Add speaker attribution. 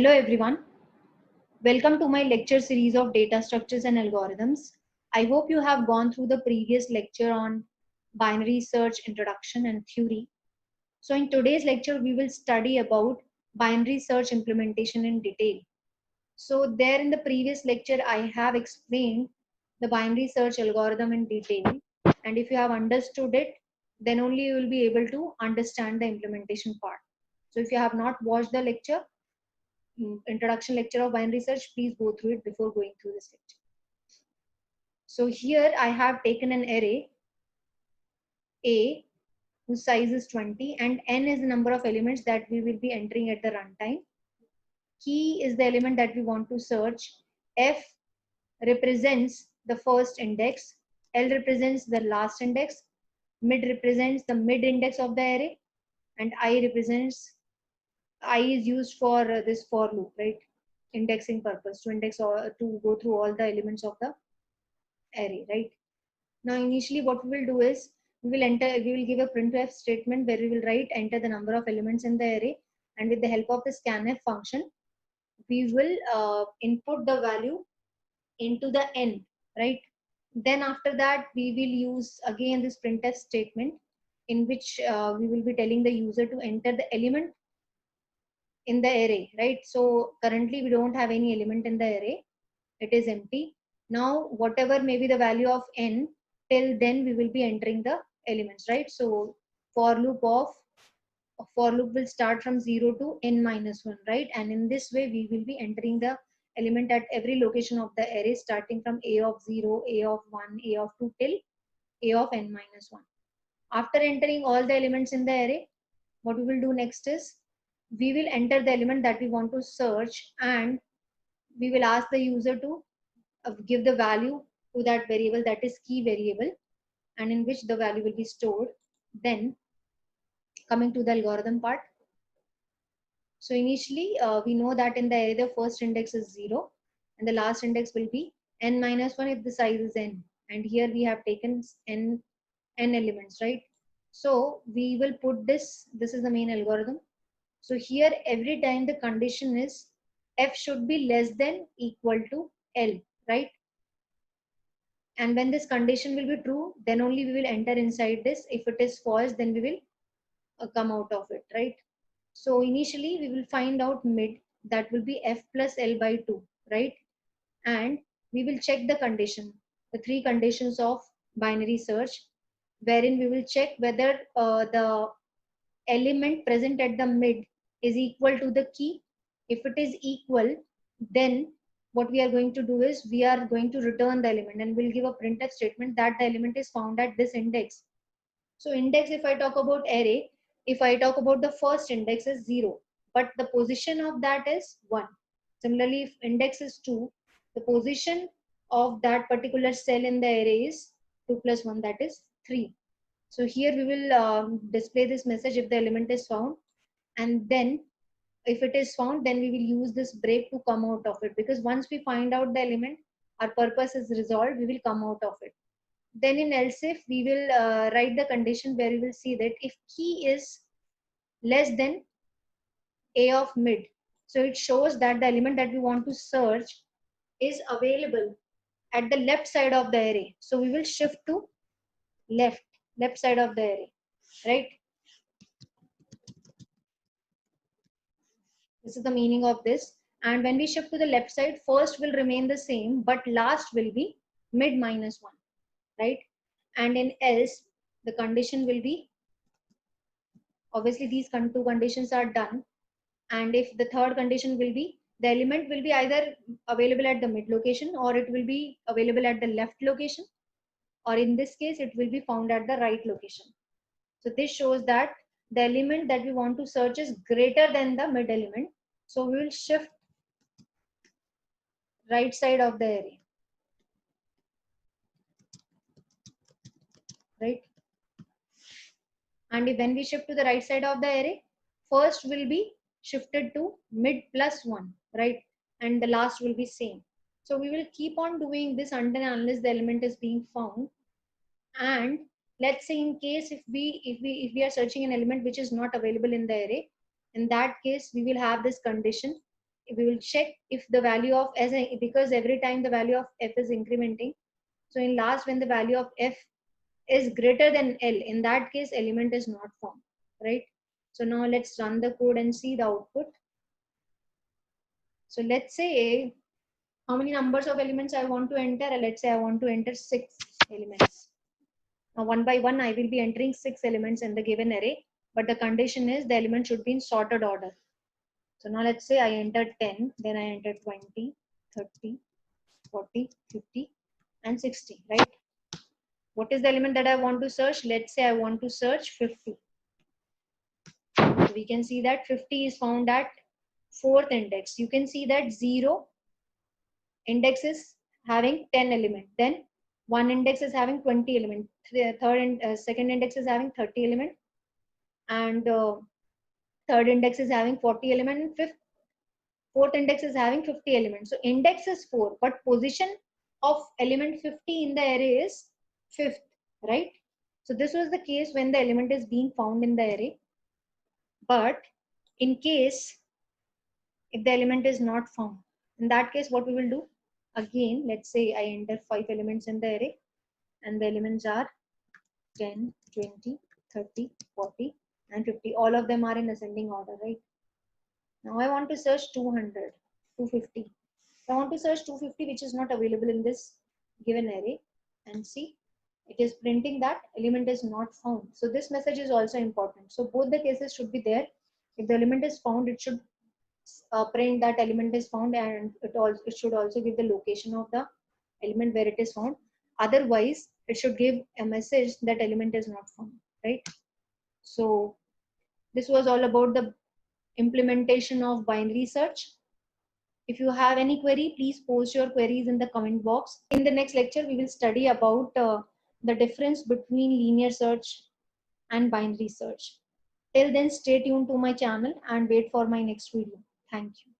Speaker 1: Hello everyone, welcome to my lecture series of data structures and algorithms. I hope you have gone through the previous lecture on binary search introduction and theory. So in today's lecture, we will study about binary search implementation in detail. So there in the previous lecture, I have explained the binary search algorithm in detail. And if you have understood it, then only you will be able to understand the implementation part. So if you have not watched the lecture, introduction lecture of binary search, please go through it before going through this lecture. So here I have taken an array A whose size is 20 and n is the number of elements that we will be entering at the runtime. Key is the element that we want to search. F represents the first index. L represents the last index. Mid represents the mid index of the array. And I is used for this for loop, right? Indexing purpose, to index or to go through all the elements of the array, right? Now initially what we will do is we will give a printf statement where we will write enter the number of elements in the array, and with the help of the scanf function we will input the value into the n, right? Then after that we will use again this printf statement in which we will be telling the user to enter the element in the array, right? So currently we don't have any element in the array, it is empty. Now whatever may be the value of n, till then we will be entering the elements, right? So for loop will start from 0 to n minus 1, right? And in this way we will be entering the element at every location of the array starting from a of 0, a of 1, a of 2 till a of n minus 1. After entering all the elements in the array, what we will do next is we will enter the element that we want to search, and we will ask the user to give the value to that variable, that is key variable, and in which the value will be stored. Then coming to the algorithm part. So initially we know that in the array the first index is 0 and the last index will be n minus 1 if the size is n, and here we have taken n elements, right? So we will put this is the main algorithm. So here every time the condition is f should be less than equal to L, right? And when this condition will be true, then only we will enter inside this. If it is false, then we will come out of it, right? So initially we will find out mid, that will be f plus L by 2, right? And we will check the condition, the three conditions of binary search, wherein we will check whether the element present at the mid is equal to the key. If it is equal, then what we are going to do is we are going to return the element, and we'll give a printf statement that the element is found at this index. So index, if I talk about array, if I talk about the first index is 0, but the position of that is 1. Similarly, if index is 2, the position of that particular cell in the array is 2 plus 1, that is 3. So here we will display this message if the element is found, and then if it is found, then we will use this break to come out of it, because once we find out the element, our purpose is resolved, we will come out of it. Then in else if we will write the condition where we will see that if key is less than a of mid, so it shows that the element that we want to search is available at the left side of the array. So we will shift to left side of the array, right? This is the meaning of this. And when we shift to the left side, first will remain the same, but last will be mid minus 1, right? And in else, the condition will be, obviously these two conditions are done. And if the third condition will be, the element will be either available at the mid location, or it will be available at the left location, or in this case, it will be found at the right location. So this shows that the element that we want to search is greater than the mid element. So we will shift right side of the array, right? And when we shift to the right side of the array, first will be shifted to mid plus 1, right? And the last will be same. So we will keep on doing this until unless the element is being found. And let's say in case if we are searching an element which is not available in the array, in that case we will have this condition we will check if the value of because every time the value of f is incrementing. So in last, when the value of f is greater than L, in that case element is not found, right? So now let's run the code and see the output. So let's say how many numbers of elements I want to enter. Let's say I want to enter 6 elements. Now one by one I will be entering 6 elements in the given array, but the condition is the element should be in sorted order. So now let's say I entered 10, then I entered 20, 30, 40, 50 and 60, right? What is the element that I want to search? Let's say I want to search 50. So we can see that 50 is found at 4th index. You can see that 0 index is having 10 element. Then 1 index is having 20 element. Third and second index is having 30 element. And third index is having 40 element. And fourth index is having 50 elements. So index is 4, but position of element 50 in the array is 5th, right? So this was the case when the element is being found in the array. But in case if the element is not found, in that case what we will do? Again, let's say I enter 5 elements in the array and the elements are 10, 20, 30, 40 and 50. All of them are in ascending order, right? Now I want to search 200, 250. I want to search 250, which is not available in this given array, and see it is printing that element is not found. So this message is also important. So both the cases should be there. If the element is found, it should print that element is found, and it should also give the location of the element where it is found. Otherwise, it should give a message that element is not found, right? So this was all about the implementation of binary search. If you have any query, please post your queries in the comment box. In the next lecture, we will study about the difference between linear search and binary search. Till then, stay tuned to my channel and wait for my next video. Thank you.